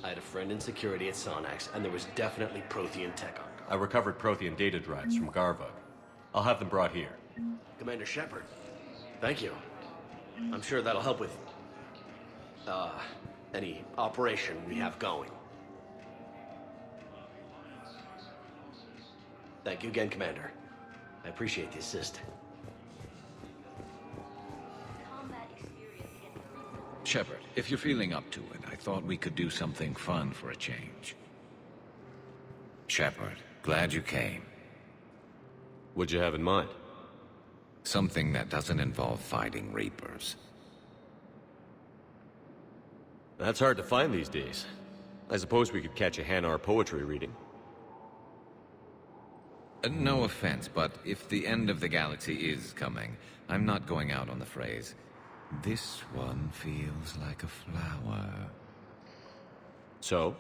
I had a friend in security at Sonax, and there was definitely Prothean tech on it. I recovered Prothean data drives from Garvug. I'll have them brought here. Commander Shepard, thank you. I'm sure that'll help with, any operation we have going. Thank you again, Commander. I appreciate the assist. Shepard, if you're feeling up to it, I thought we could do something fun for a change. Shepard, glad you came. What'd you have in mind? Something that doesn't involve fighting Reapers. That's hard to find these days. I suppose we could catch a Hanar poetry reading. No offense, but if the end of the galaxy is coming, I'm not going out on the phrase, "This one feels like a flower." So?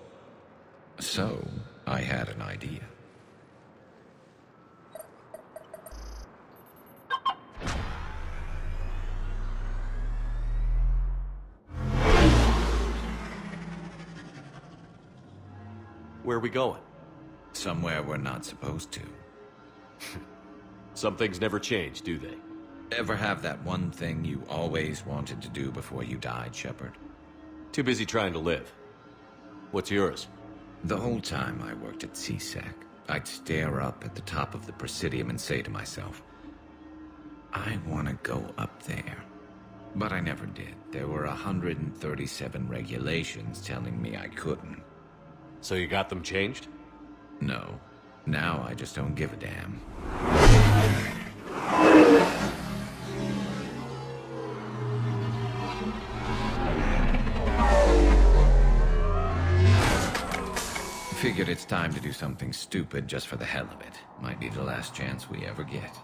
So, I had an idea. Where are we going? Somewhere we're not supposed to. Some things never change, do they? Ever have that one thing you always wanted to do before you died, Shepard? Too busy trying to live. What's yours? The whole time I worked at CSEC, I'd stare up at the top of the Presidium and say to myself, I want to go up there. But I never did. There were 137 regulations telling me I couldn't. So you got them changed? No. Now I just don't give a damn. Figured it's time to do something stupid just for the hell of it. Might be the last chance we ever get.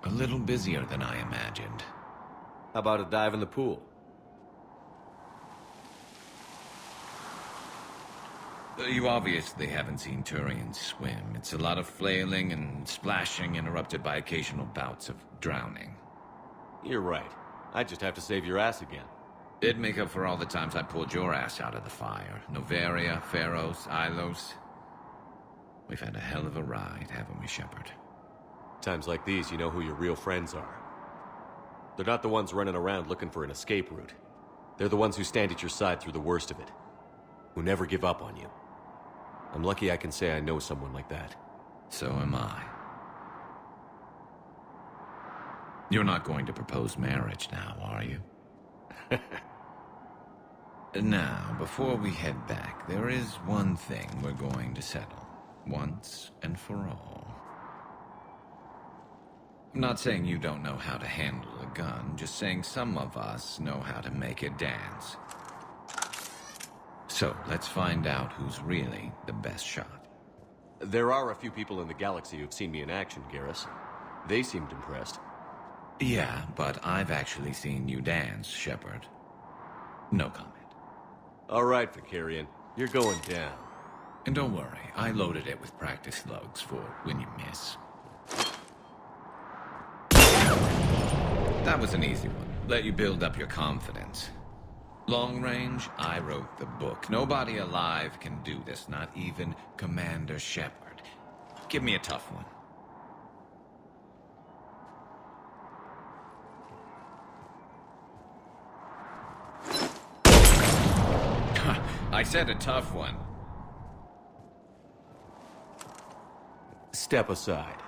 A little busier than I imagined. How about a dive in the pool? You obviously haven't seen Turians swim. It's a lot of flailing and splashing interrupted by occasional bouts of drowning. You're right. I just have to save your ass again. It'd make up for all the times I pulled your ass out of the fire. Noveria, Pharos, Ilos. We've had a hell of a ride, haven't we, Shepard? Times like these, you know who your real friends are. They're not the ones running around looking for an escape route. They're the ones who stand at your side through the worst of it. Who never give up on you. I'm lucky I can say I know someone like that. So am I. You're not going to propose marriage now, are you? Now, before we head back, there is one thing we're going to settle. Once and for all. I'm not saying you don't know how to handle a gun, just saying some of us know how to make it dance. So, let's find out who's really the best shot. There are a few people in the galaxy who've seen me in action, Garrus. They seemed impressed. Yeah, but I've actually seen you dance, Shepard. No comment. All right, Vicarian. You're going down. And don't worry, I loaded it with practice slugs for when you miss. That was an easy one. Let you build up your confidence. Long range, I wrote the book. Nobody alive can do this, not even Commander Shepard. Give me a tough one. I said a tough one. Step aside.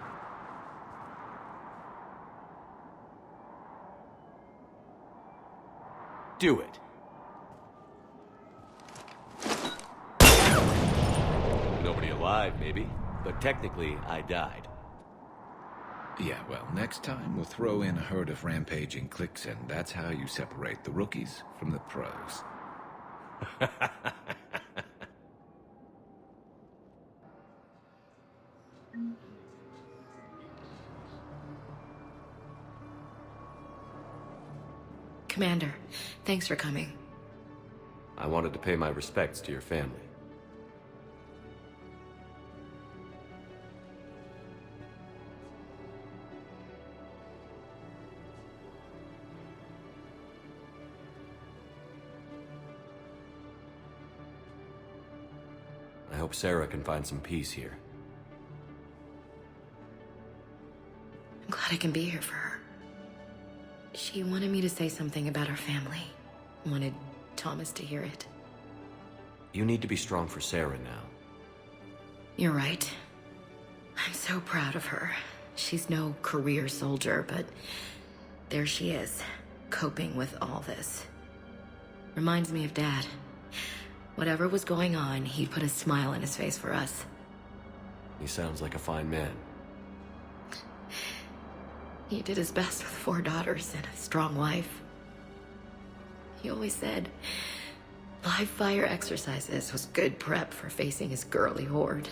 Do it. Nobody alive, maybe. But technically, I died. Yeah, well, next time we'll throw in a herd of rampaging cliques, and that's how you separate the rookies from the pros. Commander, thanks for coming. I wanted to pay my respects to your family. hope Sarah can find some peace here. I'm glad I can be here for her. She wanted me to say something about her family. Wanted Thomas to hear it. You need to be strong for Sarah now. You're right. I'm so proud of her. She's no career soldier, but there she is, coping with all this. Reminds me of Dad. Whatever was going on, he'd put a smile on his face for us. He sounds like a fine man. He did his best with 4 daughters and a strong wife. He always said live fire exercises was good prep for facing his girly horde.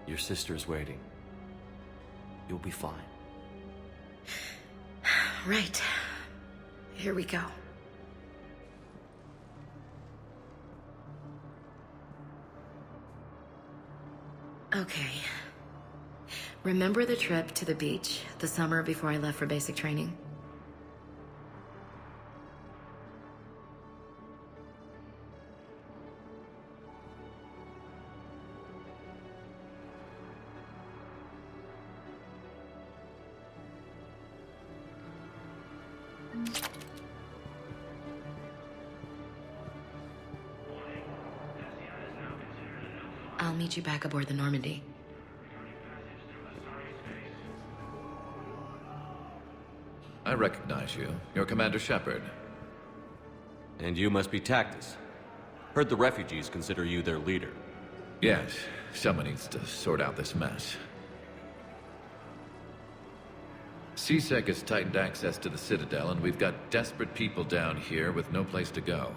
Your sister's waiting. You'll be fine. Right. Here we go. Okay. Remember the trip to the beach the summer before I left for basic training? I'll meet you back aboard the Normandy. I recognize you. You're Commander Shepard. And you must be Tactus. Heard the refugees consider you their leader. Yes, someone needs to sort out this mess. CSEC has tightened access to the Citadel, and we've got desperate people down here with no place to go.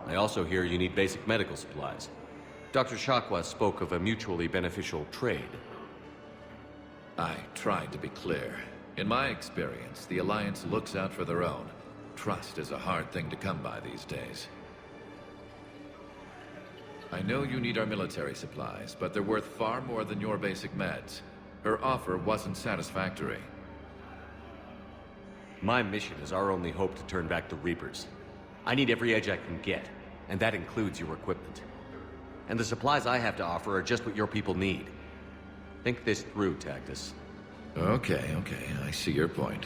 I also hear you need basic medical supplies. Dr. Shakwa spoke of a mutually beneficial trade. I tried to be clear. In my experience, the Alliance looks out for their own. Trust is a hard thing to come by these days. I know you need our military supplies, but they're worth far more than your basic meds. Her offer wasn't satisfactory. My mission is our only hope to turn back the Reapers. I need every edge I can get, and that includes your equipment. And the supplies I have to offer are just what your people need. Think this through, Tactus. Okay, I see your point.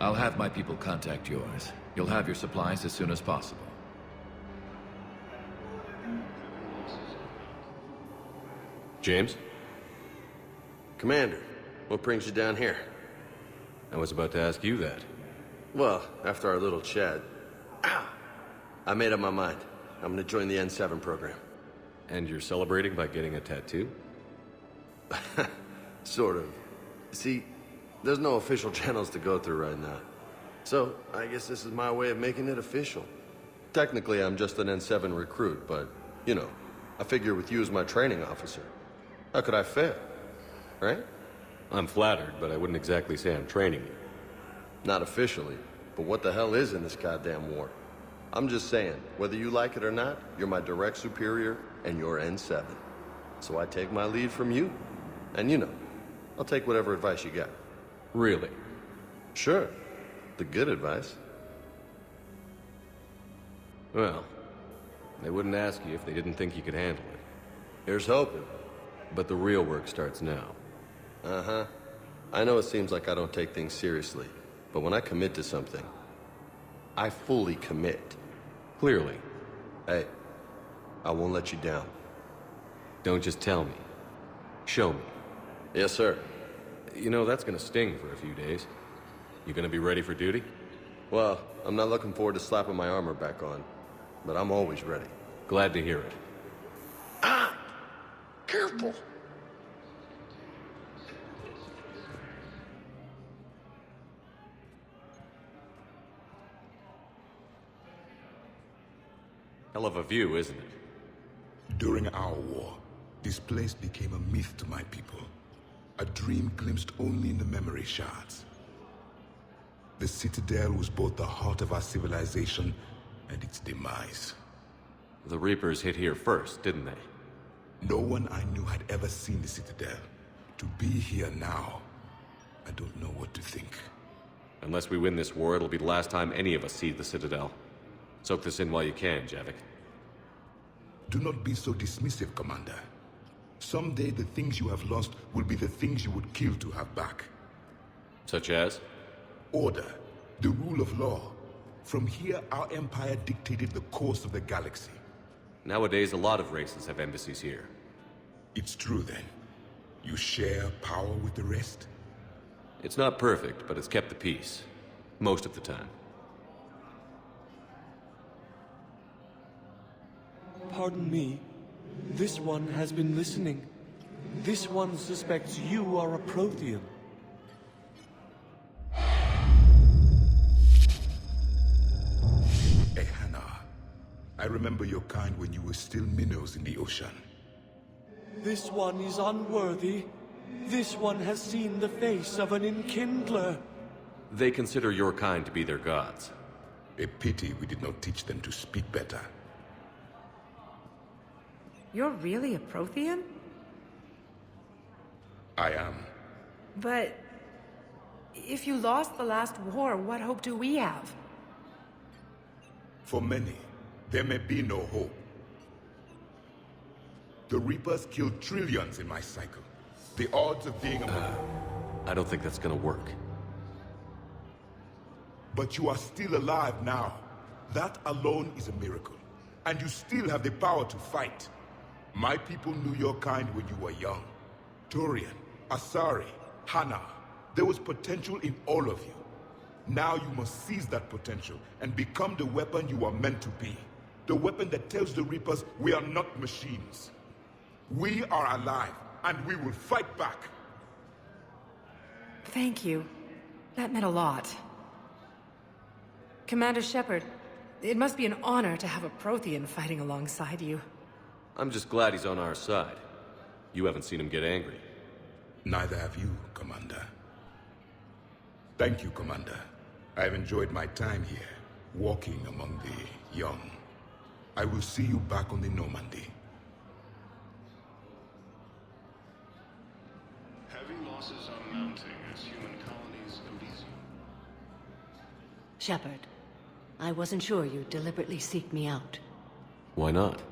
I'll have my people contact yours. You'll have your supplies as soon as possible. James? Commander, what brings you down here? I was about to ask you that. Well, after our little chat, I made up my mind. I'm gonna join the N7 program. And you're celebrating by getting a tattoo? Sort of. See, there's no official channels to go through right now. So, I guess this is my way of making it official. Technically, I'm just an N7 recruit, but, you know, I figure with you as my training officer, how could I fail? Right? I'm flattered, but I wouldn't exactly say I'm training you. Not officially, but what the hell is in this goddamn war? I'm just saying, whether you like it or not, you're my direct superior, and you're N7. So I take my lead from you. And you know, I'll take whatever advice you got. Really? Sure. The good advice. Well, they wouldn't ask you if they didn't think you could handle it. Here's hoping. But the real work starts now. Uh-huh. I know it seems like I don't take things seriously, but when I commit to something, I fully commit. Clearly. Hey, I won't let you down. Don't just tell me. Show me. Yes, sir. You know, that's gonna sting for a few days. You gonna be ready for duty? Well, I'm not looking forward to slapping my armor back on, but I'm always ready. Glad to hear it. Ah! Careful! Hell of a view, isn't it? During our war, this place became a myth to my people. A dream glimpsed only in the memory shards. The Citadel was both the heart of our civilization and its demise. The Reapers hit here first, didn't they? No one I knew had ever seen the Citadel. To be here now, I don't know what to think. Unless we win this war, it'll be the last time any of us see the Citadel. Soak this in while you can, Javik. Do not be so dismissive, Commander. Someday the things you have lost will be the things you would kill to have back. Such as? Order, the rule of law. From here, our empire dictated the course of the galaxy. Nowadays, a lot of races have embassies here. It's true then. You share power with the rest? It's not perfect, but it's kept the peace. Most of the time. Pardon me. This one has been listening. This one suspects you are a Prothean. Hannah, I remember your kind when you were still minnows in the ocean. This one is unworthy. This one has seen the face of an enkindler. They consider your kind to be their gods. A pity we did not teach them to speak better. You're really a Prothean? I am. But if you lost the last war, what hope do we have? For many, there may be no hope. The Reapers killed trillions in my cycle. The odds of being a... I don't think that's gonna work. But you are still alive now. That alone is a miracle. And you still have the power to fight. My people knew your kind when you were young. Turian, Asari, Hannah. There was potential in all of you. Now you must seize that potential and become the weapon you are meant to be. The weapon that tells the Reapers we are not machines. We are alive, and we will fight back. Thank you. That meant a lot. Commander Shepard, it must be an honor to have a Prothean fighting alongside you. I'm just glad he's on our side. You haven't seen him get angry. Neither have you, Commander. Thank you, Commander. I have enjoyed my time here, walking among the young. I will see you back on the Normandy. Heavy losses are mounting as human colonies Elysium. Shepard, I wasn't sure you'd deliberately seek me out. Why not?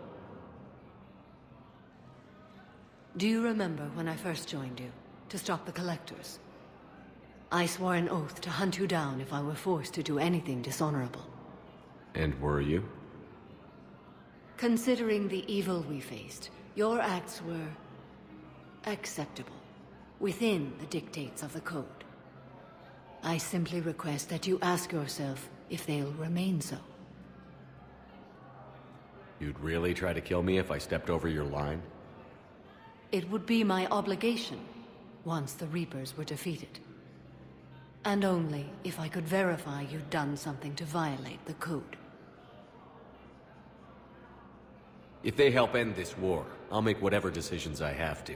Do you remember when I first joined you, to stop the Collectors? I swore an oath to hunt you down if I were forced to do anything dishonorable. And were you? Considering the evil we faced, your acts were acceptable, within the dictates of the Code. I simply request that you ask yourself if they'll remain so. You'd really try to kill me if I stepped over your line? It would be my obligation, once the Reapers were defeated. And only if I could verify you'd done something to violate the Code. If they help end this war, I'll make whatever decisions I have to.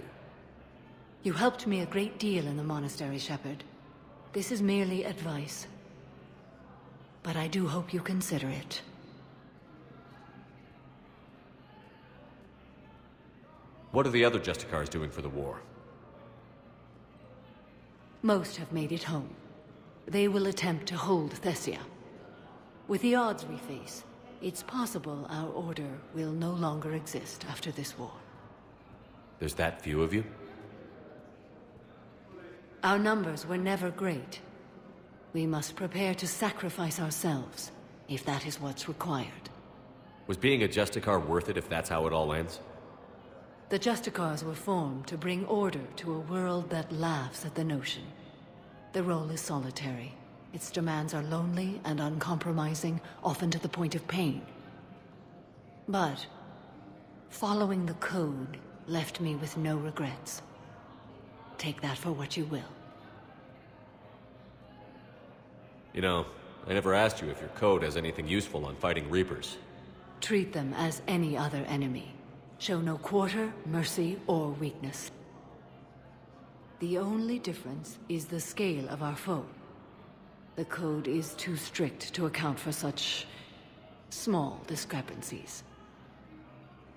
You helped me a great deal in the monastery, Shepard. This is merely advice. But I do hope you consider it. What are the other Justicars doing for the war? Most have made it home. They will attempt to hold Thessia. With the odds we face, it's possible our order will no longer exist after this war. There's that few of you? Our numbers were never great. We must prepare to sacrifice ourselves, if that is what's required. Was being a Justicar worth it if that's how it all ends? The Justicars were formed to bring order to a world that laughs at the notion. The role is solitary. Its demands are lonely and uncompromising, often to the point of pain. But following the Code left me with no regrets. Take that for what you will. You know, I never asked you if your code has anything useful on fighting Reapers. Treat them as any other enemy. Show no quarter, mercy, or weakness. The only difference is the scale of our foe. The Code is too strict to account for such small discrepancies.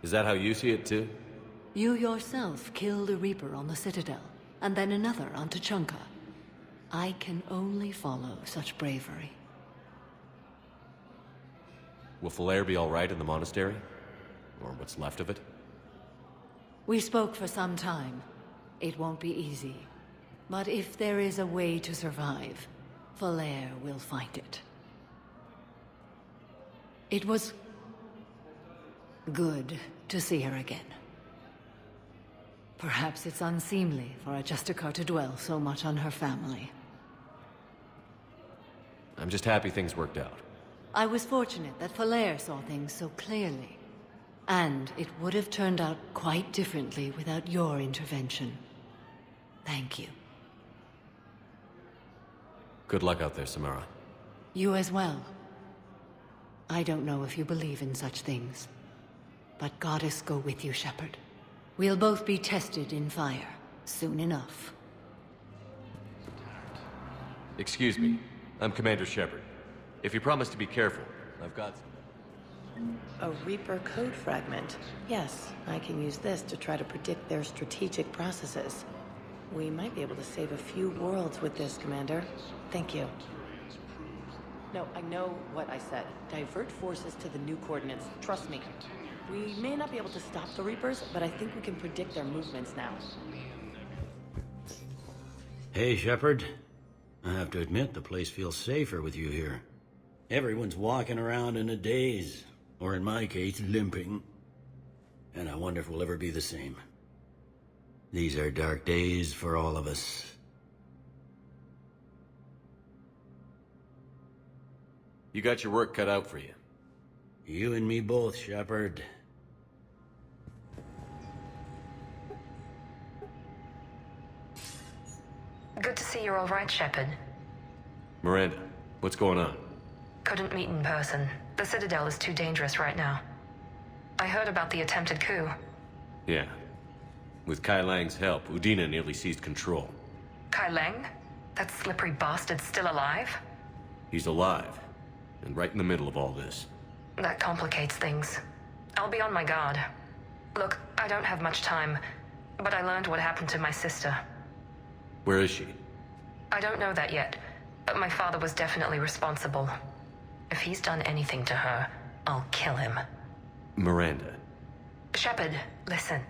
Is that how you see it too? You yourself killed a Reaper on the Citadel, and then another on Tuchanka. I can only follow such bravery. Will Falair be all right in the monastery? Or what's left of it? We spoke for some time. It won't be easy. But if there is a way to survive, Valair will find it. It was good to see her again. Perhaps it's unseemly for a Justicar to dwell so much on her family. I'm just happy things worked out. I was fortunate that Valair saw things so clearly. And it would have turned out quite differently without your intervention. Thank you. Good luck out there, Samara. You as well. I don't know if you believe in such things, but Goddess go with you, Shepard. We'll both be tested in fire, soon enough. Excuse me. I'm Commander Shepard. If you promise to be careful, I've got... A Reaper code fragment. Yes, I can use this to try to predict their strategic processes. We might be able to save a few worlds with this, Commander. Thank you. No, I know what I said. Divert forces to the new coordinates. Trust me. We may not be able to stop the Reapers, but I think we can predict their movements now. Hey, Shepard. I have to admit, the place feels safer with you here. Everyone's walking around in a daze, or in my case, limping. And I wonder if we'll ever be the same. These are dark days for all of us. You got your work cut out for you. You and me both, Shepard. Good to see you're all right, Shepard. Miranda, what's going on? Couldn't meet in person. The Citadel is too dangerous right now. I heard about the attempted coup. Yeah. With Kai Lang's help, Udina nearly seized control. Kai Lang? That slippery bastard's still alive? He's alive, and right in the middle of all this. That complicates things. I'll be on my guard. Look, I don't have much time, but I learned what happened to my sister. Where is she? I don't know that yet, but my father was definitely responsible. If he's done anything to her, I'll kill him. Miranda. Shepard, listen.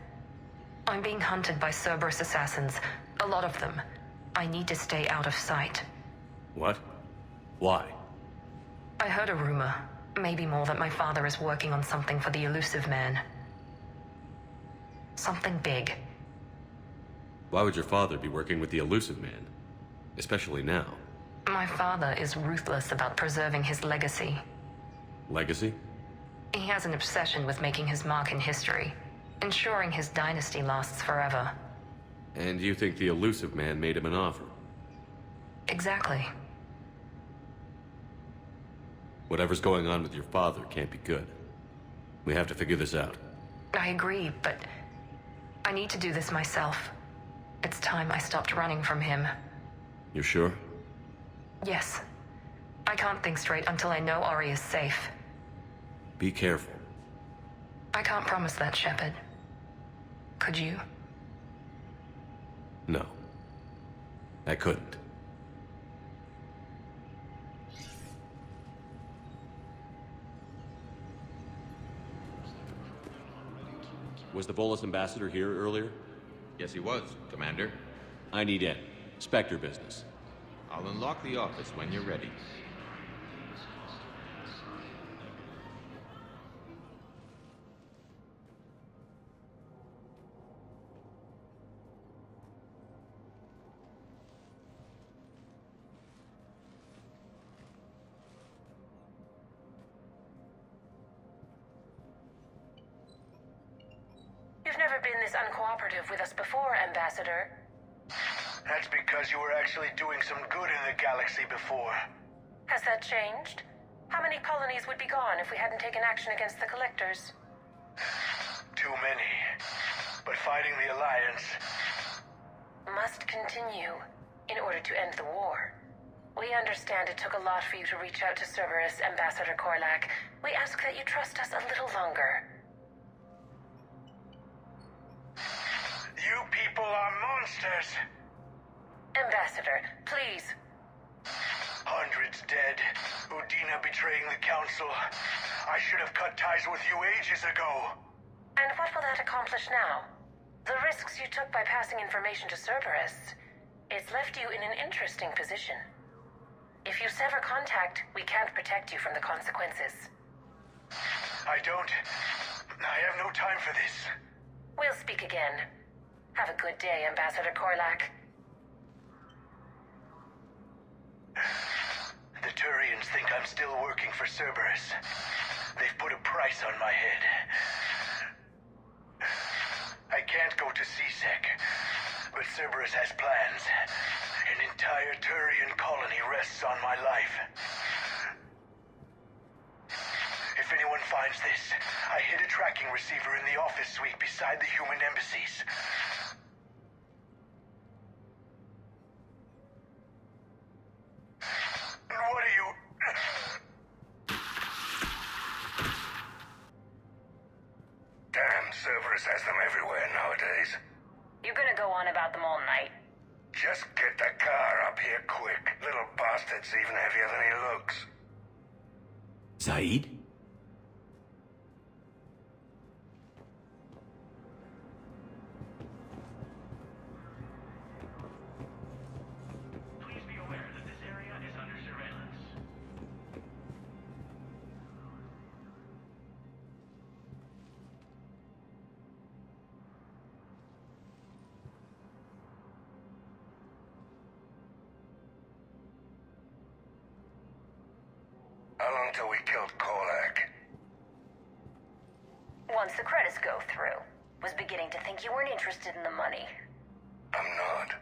I'm being hunted by Cerberus assassins. A lot of them. I need to stay out of sight. What? Why? I heard a rumor, maybe more, that my father is working on something for the Elusive Man. Something big. Why would your father be working with the Elusive Man? Especially now. My father is ruthless about preserving his legacy. Legacy? He has an obsession with making his mark in history, ensuring his dynasty lasts forever. And you think the Elusive Man made him an offer? Exactly. Whatever's going on with your father can't be good. We have to figure this out. I agree, but I need to do this myself. It's time I stopped running from him. You're sure? Yes. I can't think straight until I know Ori is safe. Be careful. I can't promise that, Shepard. Could you? No. I couldn't. Was the Volus ambassador here earlier? Yes, he was, Commander. I need in. Spectre business. I'll unlock the office when you're ready. You've never been this uncooperative with us before, Ambassador. That's because you were actually doing some good in the galaxy before. Has that changed? How many colonies would be gone if we hadn't taken action against the Collectors? Too many. But fighting the Alliance... must continue in order to end the war. We understand it took a lot for you to reach out to Cerberus, Ambassador Korlak. We ask that you trust us a little longer. You people are monsters! Ambassador, please. Hundreds dead. Udina betraying the Council. I should have cut ties with you ages ago. And what will that accomplish now? The risks you took by passing information to Cerberus, it's left you in an interesting position. If you sever contact, we can't protect you from the consequences. I have no time for this. We'll speak again. Have a good day, Ambassador Korlak. The Turians think I'm still working for Cerberus. They've put a price on my head. I can't go to CSEC, but Cerberus has plans. An entire Turian colony rests on my life. If anyone finds this, I hid a tracking receiver in the office suite beside the human embassies. What are you... Damn, Cerberus has them everywhere nowadays. You gonna go on about them all night? Just get the car up here quick. Little bastard's even heavier than he looks. Zaid? Please be aware that this area is under surveillance. How long till we killed Korlak? Once the credits go through. Was beginning to think you weren't interested in the money. I'm not.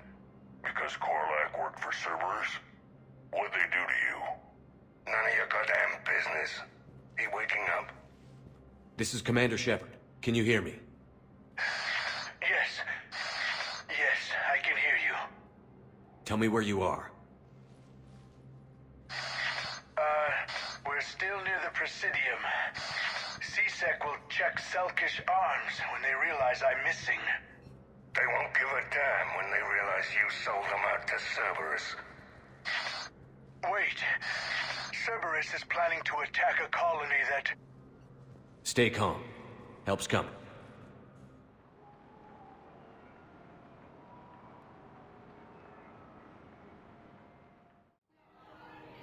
Because Korlak worked for Cerberus? What'd they do to you? None of your goddamn business. He waking up? This is Commander Shepard. Can you hear me? Yes. Yes, I can hear you. Tell me where you are. We're still near the Presidium. CSEC will check Selkish arms when they realize I'm missing. They won't give a damn when they realize you sold them out to Cerberus. Wait. Cerberus is planning to attack a colony that... Stay calm. Help's coming.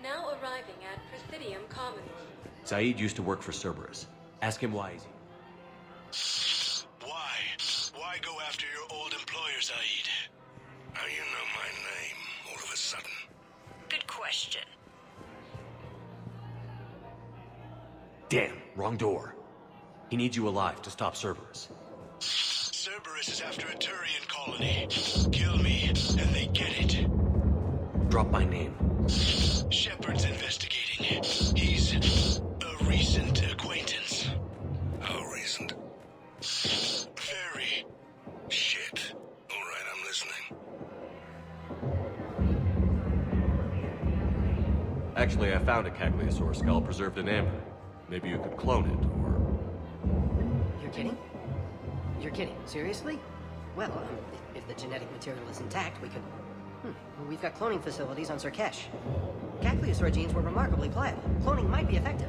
Now arriving at Presidium Commons. Zaid used to work for Cerberus. Ask him why he's here. Why go after your old employer, Zaid? How you know my name all of a sudden? Good question. Damn, wrong door. He needs you alive to stop Cerberus. Cerberus is after a Turian colony. Kill me, and they get it. Drop my name. Shepard's investigating. He's a recent acquaintance. How recent? Very. Shit. All right, I'm listening. Actually, I found a Cagliasaur skull preserved in amber. Maybe you could clone it, or... You're kidding? You're kidding. Seriously? Well, if the genetic material is intact, we could... Well, we've got cloning facilities on Surkesh. Cagliasaur genes were remarkably pliable. Cloning might be effective.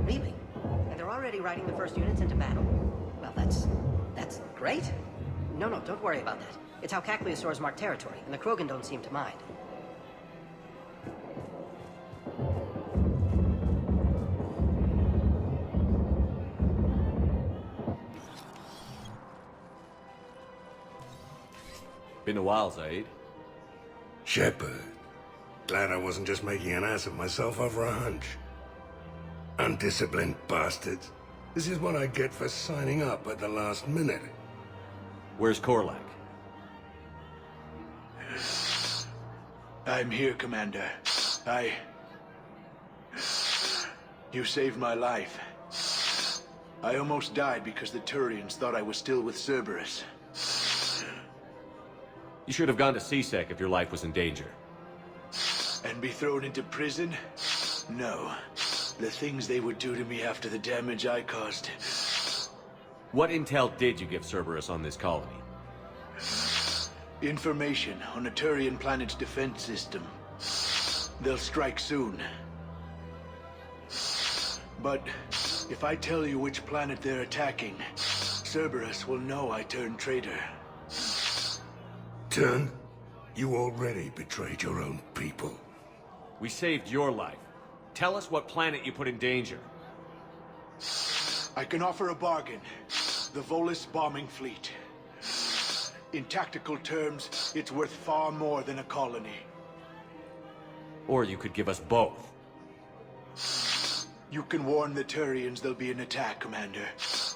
Really? And they're already riding the first units into battle? Well, that's great. No, don't worry about that. It's how Cagliasaurs mark territory, and the Krogan don't seem to mind. Been a while, Zaid. Shepard. Glad I wasn't just making an ass of myself over a hunch. Undisciplined bastards. This is what I get for signing up at the last minute. Where's Korlak? I'm here, Commander. You saved my life. I almost died because the Turians thought I was still with Cerberus. You should have gone to CSEC if your life was in danger. And be thrown into prison? No. The things they would do to me after the damage I caused. What intel did you give Cerberus on this colony? Information on a Turian planet's defense system. They'll strike soon. But If I tell you which planet they're attacking, Cerberus will know I turned traitor. Turn? You already betrayed your own people. We saved your life. Tell us what planet you put in danger. I can offer a bargain. The Volus bombing fleet. In tactical terms, it's worth far more than a colony. Or you could give us both. You can warn the Turians there'll be an attack, Commander.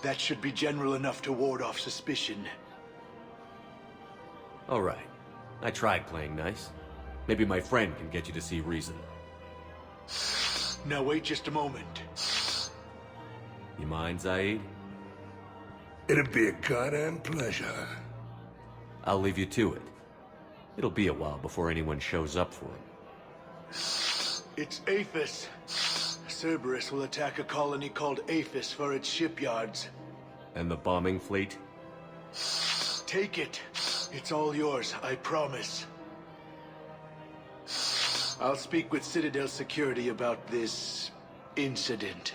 That should be general enough to ward off suspicion. All right. I tried playing nice. Maybe my friend can get you to see reason. Now wait just a moment. You mind, Zaid? It'd be a goddamn pleasure. I'll leave you to it. It'll be a while before anyone shows up for him. It's Aphis. Cerberus will attack a colony called Aphis for its shipyards. And the bombing fleet? Take it. It's all yours, I promise. I'll speak with Citadel security about this incident.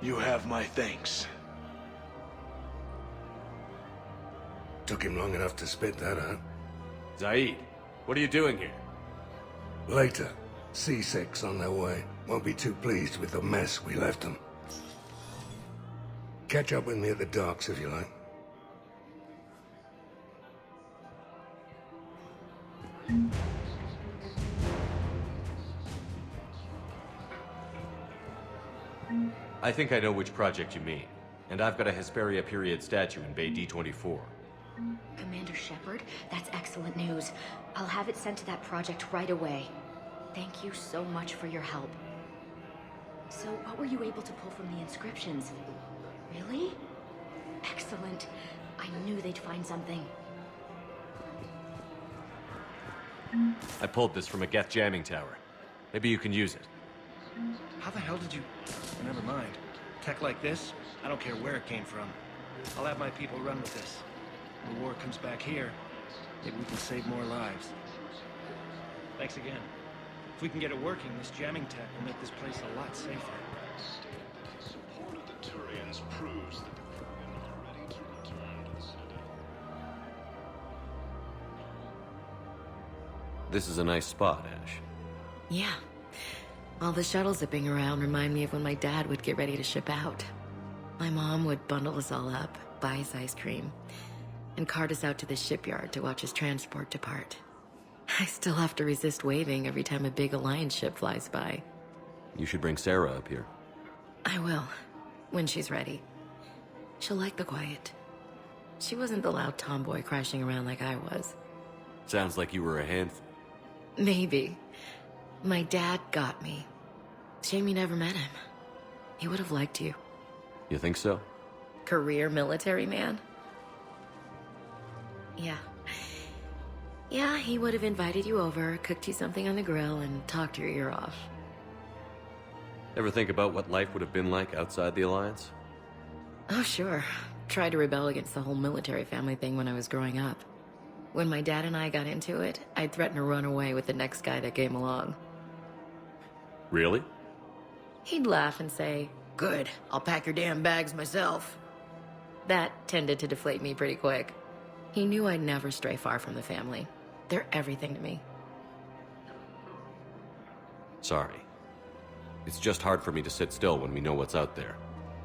You have my thanks. Took him long enough to spit that out. Zaid, what are you doing here? Later. C6 on their way. Won't be too pleased with the mess we left them. Catch up with me at the docks if you like. I think I know which project you mean. And I've got a Hesperia period statue in Bay D24. Commander Shepard, that's excellent news. I'll have it sent to that project right away. Thank you so much for your help. So, what were you able to pull from the inscriptions? Really? Excellent. I knew they'd find something. I pulled this from a Geth jamming tower. Maybe you can use it. How the hell did you... Never mind. Tech like this, I don't care where it came from. I'll have my people run with this. When the war comes back here, maybe we can save more lives. Thanks again. If we can get it working, this jamming tech will make this place a lot safer. Support of the Turians proves that the crewmen are ready to return to the Citadel. This is a nice spot, Ash. Yeah. All the shuttle zipping around remind me of when my dad would get ready to ship out. My mom would bundle us all up, buy us ice cream, and cart us out to the shipyard to watch his transport depart. I still have to resist waving every time a big Alliance ship flies by. You should bring Sarah up here. I will, when she's ready. She'll like the quiet. She wasn't the loud tomboy crashing around like I was. Sounds like you were a handful. Maybe. My dad got me. Shame you never met him. He would have liked you. You think so? Career military man? Yeah. Yeah, he would have invited you over, cooked you something on the grill, and talked your ear off. Ever think about what life would have been like outside the Alliance? Oh, sure. Tried to rebel against the whole military family thing when I was growing up. When my dad and I got into it, I'd threaten to run away with the next guy that came along. Really? He'd laugh and say, "Good, I'll pack your damn bags myself." That tended to deflate me pretty quick. He knew I'd never stray far from the family. They're everything to me. Sorry. It's just hard for me to sit still when we know what's out there.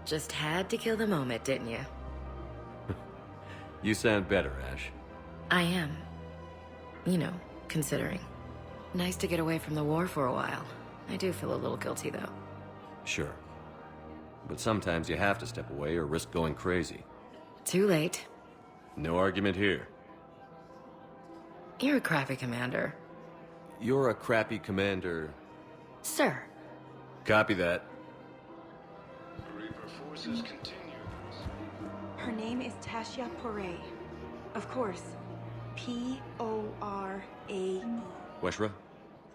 Just had to kill the moment, didn't you? You sound better, Ash. I am. You know, considering. Nice to get away from the war for a while. I do feel a little guilty, though. Sure. But sometimes you have to step away or risk going crazy. Too late. No argument here. You're a crappy commander. You're a crappy commander. Sir. Copy that. Reaper forces continue. Her name is Tasha Poray. Of course. P-O-R-A-E. Weshra,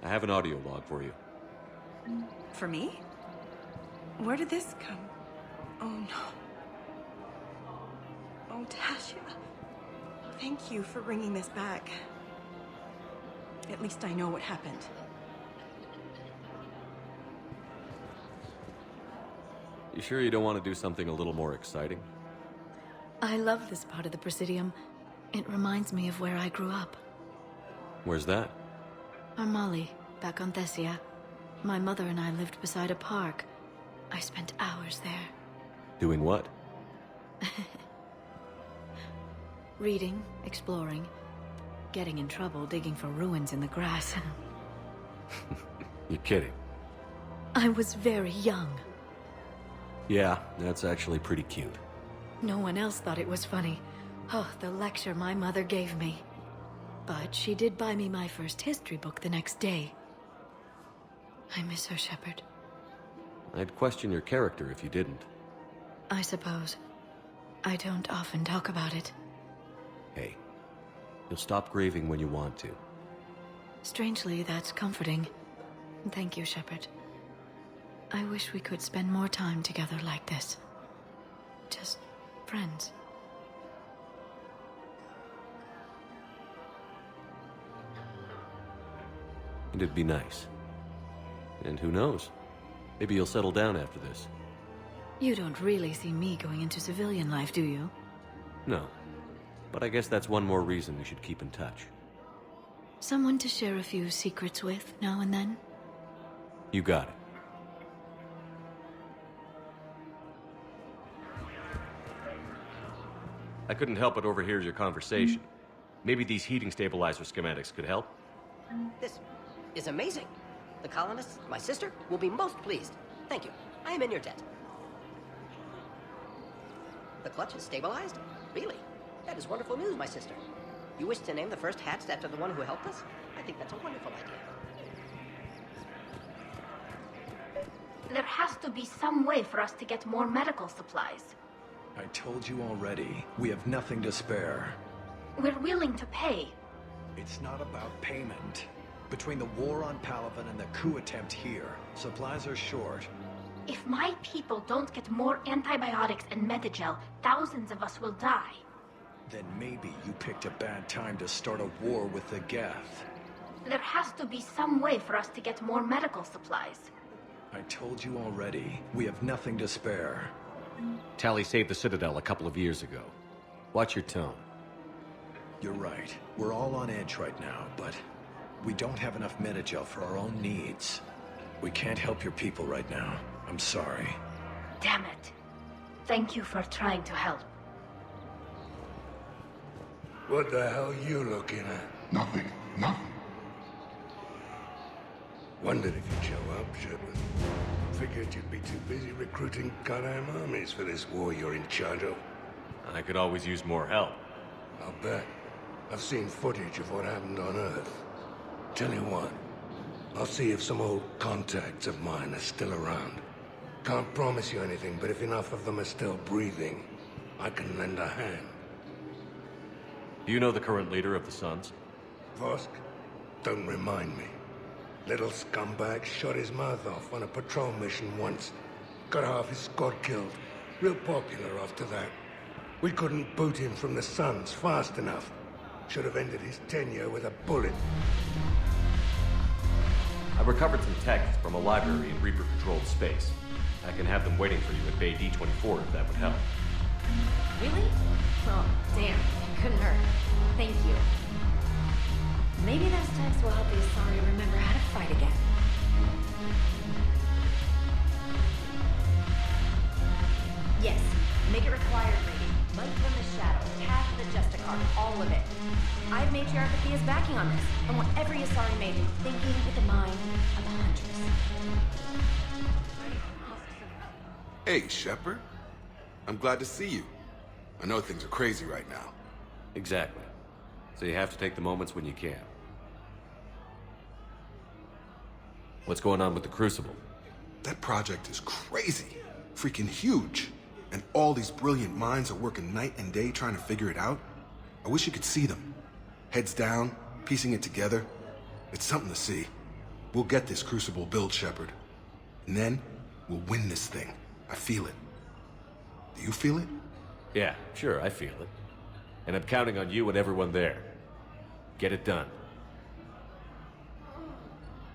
I have an audio log for you. For me? Where did this come? Oh no. Oh, Tasha. Thank you for bringing this back. At least I know what happened. You sure you don't want to do something a little more exciting? I love this part of the Presidium. It reminds me of where I grew up. Where's that? Armali, back on Thessia. My mother and I lived beside a park. I spent hours there. Doing what? Reading, exploring, getting in trouble digging for ruins in the grass. You're kidding. I was very young. Yeah, that's actually pretty cute. No one else thought it was funny. Oh, the lecture my mother gave me. But she did buy me my first history book the next day. I miss her, Shepard. I'd question your character if you didn't. I suppose. I don't often talk about it. Hey, you'll stop grieving when you want to. Strangely, that's comforting. Thank you, Shepard. I wish we could spend more time together like this. Just friends. It'd be nice. And who knows? Maybe you'll settle down after this. You don't really see me going into civilian life, do you? No. But I guess that's one more reason we should keep in touch. Someone to share a few secrets with now and then? You got it. I couldn't help but overhear your conversation. Maybe these heating stabilizer schematics could help? This is amazing. The colonists, my sister, will be most pleased. Thank you. I am in your debt. The clutch is stabilized? Really? That is wonderful news, my sister. You wish to name the first hatched after the one who helped us? I think that's a wonderful idea. There has to be some way for us to get more medical supplies. I told you already, we have nothing to spare. We're willing to pay. It's not about payment. Between the war on Palaven and the coup attempt here, supplies are short. If my people don't get more antibiotics and Medigel, thousands of us will die. Then maybe you picked a bad time to start a war with the Geth. There has to be some way for us to get more medical supplies. I told you already, we have nothing to spare. Tally saved the Citadel a couple of years ago. Watch your tone. You're right. We're all on edge right now, but we don't have enough Medigel for our own needs. We can't help your people right now. I'm sorry. Damn it. Thank you for trying to help. What the hell you looking at? Nothing. Nothing. Wondered if you'd show up, Shepard. Figured you'd be too busy recruiting goddamn armies for this war you're in charge of. I could always use more help. I'll bet. I've seen footage of what happened on Earth. Tell you what, I'll see if some old contacts of mine are still around. Can't promise you anything, but if enough of them are still breathing, I can lend a hand. Do you know the current leader of the Suns? Vosk? Don't remind me. Little scumbag shot his mouth off on a patrol mission once. Got half his squad killed. Real popular after that. We couldn't boot him from the Suns fast enough. Should have ended his tenure with a bullet. I recovered some texts from a library in Reaper-controlled space. I can have them waiting for you at Bay D-24 if that would help. Really? Oh, damn. Couldn't hurt. Thank you. Maybe those texts will help the Asari remember how to fight again. Yes. Make it required rating. Light from the shadow. Path of the Justicar. All of it. I have Matriarch Athia's backing on this. I want every Asari made thinking with the mind of a huntress. Hey, Shepard. I'm glad to see you. I know things are crazy right now. Exactly. So you have to take the moments when you can. What's going on with the Crucible? That project is crazy. Freaking huge. And all these brilliant minds are working night and day trying to figure it out. I wish you could see them. Heads down, piecing it together. It's something to see. We'll get this Crucible built, Shepard. And then, we'll win this thing. I feel it. Do you feel it? Yeah, sure, I feel it. And I'm counting on you and everyone there. Get it done.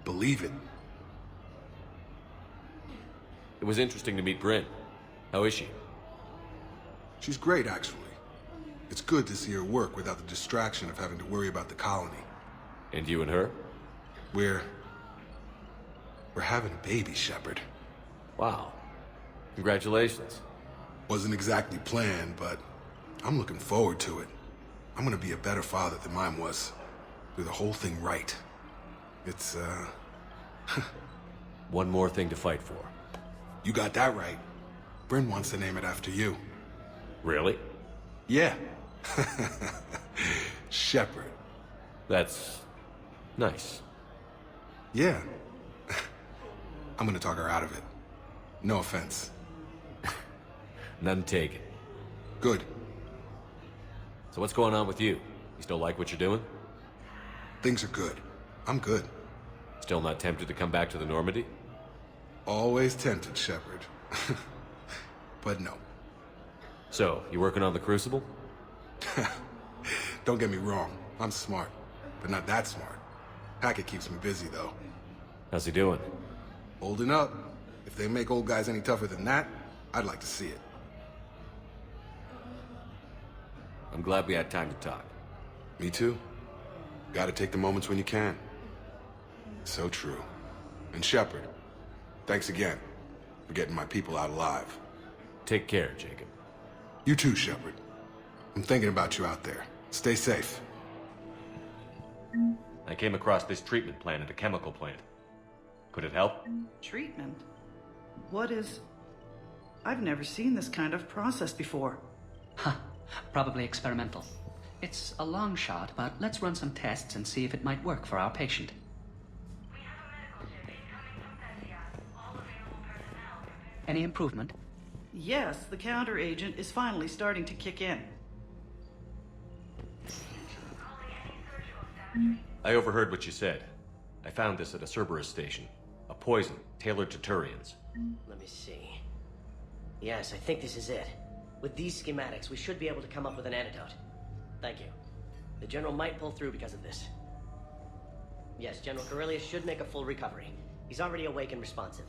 Believe it. It was interesting to meet Bryn. How is she? She's great, actually. It's good to see her work without the distraction of having to worry about the colony. And you and her? We're having a baby, Shepard. Wow. Congratulations. Wasn't exactly planned, but I'm looking forward to it. I'm gonna be a better father than mine was. Do the whole thing right. It's, One more thing to fight for. You got that right. Bryn wants to name it after you. Really? Yeah. Shepard. That's... nice. Yeah. I'm gonna talk her out of it. No offense. None taken. Good. So what's going on with you? You still like what you're doing? Things are good. I'm good. Still not tempted to come back to the Normandy? Always tempted, Shepard. But no. So, you working on the Crucible? Don't get me wrong. I'm smart, but not that smart. Hackett keeps me busy, though. How's he doing? Holding up. If they make old guys any tougher than that, I'd like to see it. I'm glad we had time to talk. Me too. Gotta take the moments when you can. So true. And Shepard, thanks again for getting my people out alive. Take care, Jacob. You too, Shepard. I'm thinking about you out there. Stay safe. I came across this treatment plant at a chemical plant. Could it help? Treatment? What is... I've never seen this kind of process before. Huh. Probably experimental. It's a long shot, but let's run some tests and see if it might work for our patient. Any improvement? Yes, the counter-agent is finally starting to kick in. I overheard what you said. I found this at a Cerberus station. A poison tailored to Turians. Let me see. Yes, I think this is it. With these schematics, we should be able to come up with an antidote. Thank you. The General might pull through because of this. Yes, General Corellius should make a full recovery. He's already awake and responsive.